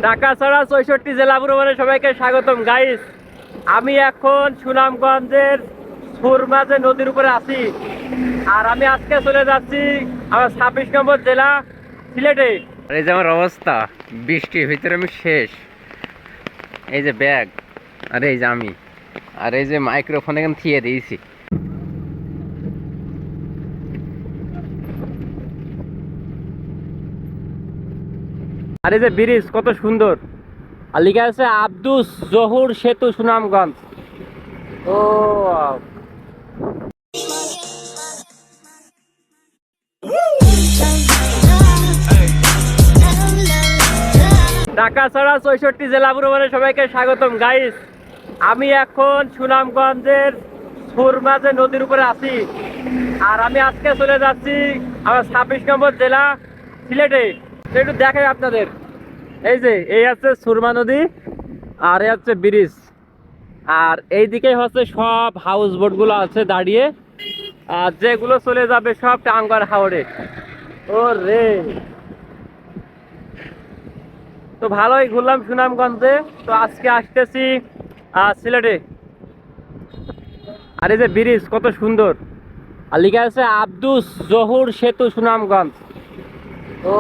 ঢাকা ছাড়া ৬৪ জেলা ভ্রমণে সবাইকে স্বাগতম গাইস। আমি এখন সুনামগঞ্জের সুরমাঝে নদীর উপরে আছি। আর আমি আজকে চলে যাচ্ছি আমার ২৬ নম্বর জেলা সিলেটে। এই যে আমার অবস্থা, বৃষ্টির ভিতরে আমি শেষ। এই যে ব্যাগ, আর এই যে আমি, আর এই যে মাইক্রোফোন এখানে থিয়ে দিয়েছি। আর এই যে ব্রিজ কত সুন্দর, আর লিখা আছে আব্দুস জহুর সেতু সুনামগঞ্জ। ও ঢাকা ছাড়া ৬৪ জেলা ভ্রমণে সবাইকে স্বাগতম গাইস। আমি এখন সুনামগঞ্জের সুরমাঝে নদীর উপরে আছি। আর আমি আজকে চলে যাচ্ছি আমার ২৬ নম্বর জেলা সিলেটে। একটু দেখাই আপনাদের, এই যে এই আছে সুরমা নদী, আর এই হচ্ছে ব্রিজ, আর এইদিকে হচ্ছে সব হাউস বোট গুলো আছে দাঁড়িয়ে, আর যেগুলো চলে যাবে সব টাঙ্গার হাওড়ে। ও রে, তো ভালোই ঘুরলাম সুনামগঞ্জে। তো আজকে আসতেছি সিলেটে। আর এই যে ব্রিজ কত সুন্দর, আর লিখা আছে আব্দুস জহুর সেতু সুনামগঞ্জ। ও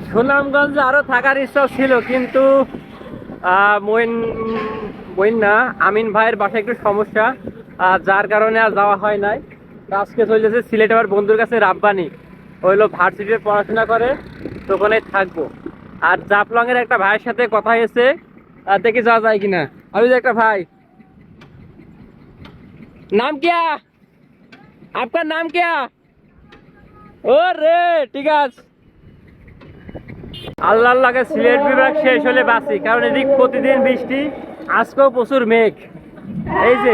সুনামগঞ্জে আরো থাকার ইচ্ছা ছিল, কিন্তু মইন না আমিন ভাইয়ের বাসায় একটু সমস্যা, যার কারণে আর যাওয়া হয় নাই। আজকে চলে যাচ্ছে সিলেট আমার বন্ধুর কাছে রাব্বানি, হইলো ভার্সিটিতে পড়াশোনা করে, তো ওখানে থাকবো। আর জাফলং এর একটা ভাইয়ের সাথে কথা হয়েছে, দেখি যাওয়া যায় কিনা। আমি যে একটা ভাই, নাম কিয়া, আপনার নাম কিয়া? ও রে, ঠিক আছে। আল্লাহর লাগে সিলেট বিভাগ শেষ হলে বাঁচি, কারণ এদিক প্রতিদিন বৃষ্টি, আজকেও প্রচুর মেঘ। এই যে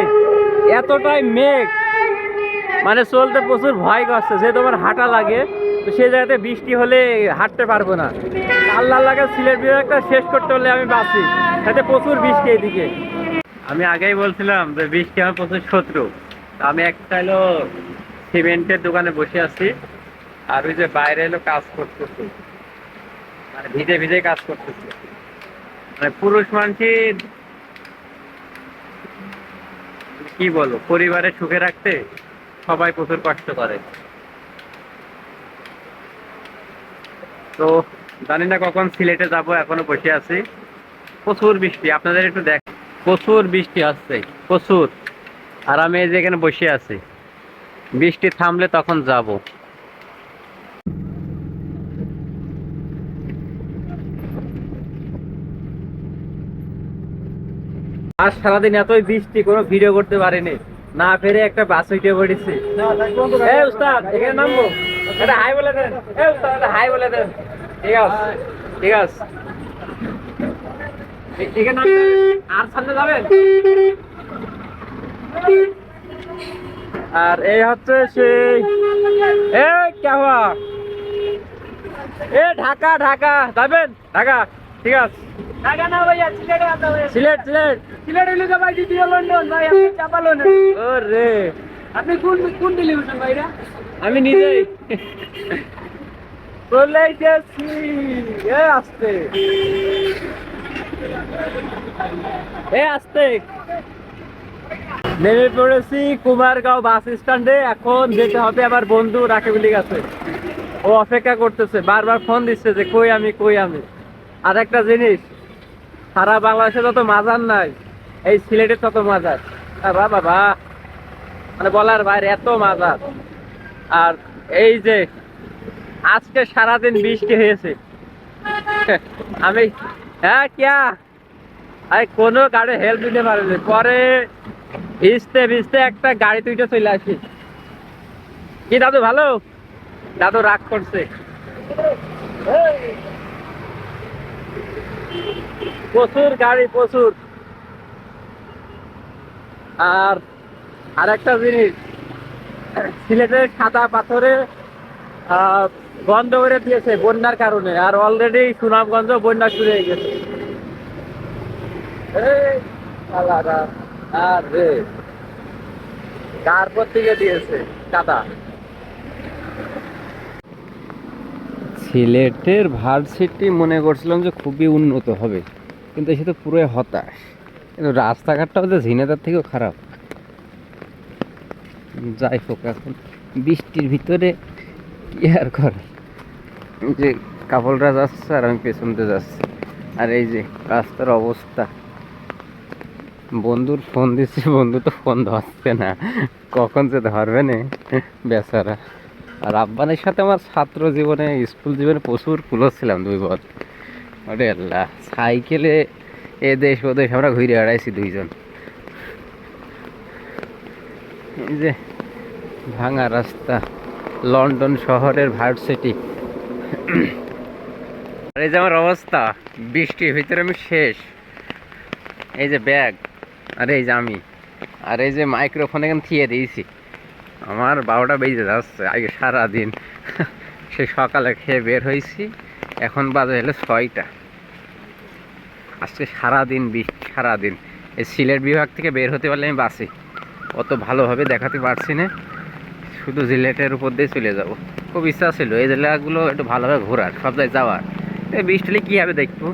এতটাই মেঘ, মানে চলতে প্রচুর ভয় করছে, যে তোমার হাঁটা লাগে, তো সেই জায়গাতে বৃষ্টি হলে হাঁটতে পারবো না। আল্লাহর লাগে সিলেট বিভাগটা শেষ করতে হলে আমি বাঁচি, তাতে প্রচুর বৃষ্টি এইদিকে। আমি আগেই বলছিলাম যে বৃষ্টি আমার প্রচুর শত্রু। আমি একটা হলো সিমেন্টের দোকানে বসে আছি, আর ওই যে বাইরে এলো কাজ করতেছি, মানে ভিজে ভিজে কাজ করতেছে। মানে পুরুষ মানুষের কি বলবো, পরিবারের সুখে রাখতে সবাই প্রচুর কষ্ট করে। তো জানি না কখন সিলেটে যাব, এখনো বসে আছি। প্রচুর বৃষ্টি, আপনাদের একটু দেখ, প্রচুর বৃষ্টি আসছে, প্রচুর। আর আমি এই যে এখানে বসে আছি, বৃষ্টি থামলে তখন যাব। আজ সারাদিন এতই বৃষ্টি, কোনো ভিডিও করতে পারিনি, না পেরে একটা বাস উঠে পড়েছি। এই উস্তাদ, এখানে নামবো? একটা হাই বলে দেন। এই উস্তাদ, একটা হাই বলে দেন। ঠিক আছে, ঠিক আছে। এখানে নামবেন, আর সামনে যাবেন। আর এই হচ্ছে সেই, এই কেওয়া, এ ঢাকা, ঢাকা যাবেন? ঢাকা, ঠিক আছে। ঢাকা না ভাইয়া, সিলেটে আছে ভাইয়া। সিলেট, সিলেট, সিলেট হইলো যে ভাই দ্বিতীয় লন্ডন ভাই, আপনি চাপা লন্ডন। ওরে, আপনি কোন কোন টেলিভিশন ভাইরা? আমি নিজেই চলে গেছি। এ আসতে, এ আসতে নেমে পড়েছি কুমারগাঁও বাস স্ট্যান্ডে। এখন যেতে হবে আমার বন্ধু রাকিবুলের কাছে, ও অপেক্ষা করতেছে, বারবার ফোন দিচ্ছে যে কই আমি, কই আমি। আর একটা জিনিস, সারা বাংলাদেশে যত মাজার নাই, এই সিলেটে তত মাজার। বাবা, মানে বলার বাইরে, এত মাজার। আর এই যে আজকে সারাদিন বৃষ্টি হয়েছে। আমি, হ্যাঁ কিয়া, আরে কোনো গাড়ি হেল্প দিতে পারেনি, পরে ভিজতে ভিজতে একটা গাড়ি তুইটা চলে আসি। কি দাদু ভালো? দাদু রাগ করছে, প্রচুর গাড়ি, প্রচুর। আর আরেকটা জিনিস, সিলেটের সাদা পাথরে বন্ধ করে দিয়েছে বন্যার কারণে, আর অলরেডি সুনামগঞ্জ বন্যা শুরু হয়ে গেছে। আর রে, কার পর থেকে দিয়েছে কাদা। সিলেটের ভার্সিটি মনে করছিলাম যে খুবই উন্নত হবে, কিন্তু সে তো পুরোই হতাশ। কিন্তু রাস্তাঘাটটাও যে ঝিনাইদহ থেকেও খারাপ। যাই হোক, এখন বৃষ্টির ভিতরে কি আর করে, এই যে কাপড়রা যাচ্ছে আর আমি পেছনতে যাচ্ছি। আর এই যে রাস্তার অবস্থা, বন্ধুর ফোন দিচ্ছি, বন্ধু তো ফোন ধরছে না, কখন যে ধরবে না বেচারা। আর আব্বানের সাথে আমার ছাত্র জীবনে, স্কুল জীবনে প্রচুর ক্লোজ ছিলাম, 2 বছর। ওরে আল্লাহ, সাইকেলে এ দেশ ও দেশ আমরা ঘুরে বেড়াইছি 2 জন। এই যে ভাঙা রাস্তা, লন্ডন শহরের ভার্সিটি। আর এই যে আমার অবস্থা, বৃষ্টির ভিতরে আমি শেষ। এই যে ব্যাগ, আর এই যে আমি, আর এই যে মাইক্রোফোন এখানে থিয়ে দিয়েছি। আমার 12টা বেজে যাচ্ছে, আগে সারাদিন সে সকালে খেয়ে বের হয়েছি, এখন বাজে হলো 6টা। আজকে সারাদিন বৃষ্টি, সারাদিন। এই সিলেট বিভাগ থেকে বের হতে পারলে আমি বাঁচি, অত ভালোভাবে দেখাতে পারছি না, শুধু সিলেটের উপর দিয়ে চলে যাব। খুব ইচ্ছা ছিল এই জেলাগুলো একটু ভালোভাবে ঘোরার, সব জায়গায় যাওয়ার। এই বৃষ্টি হলে কী হবে দেখবো।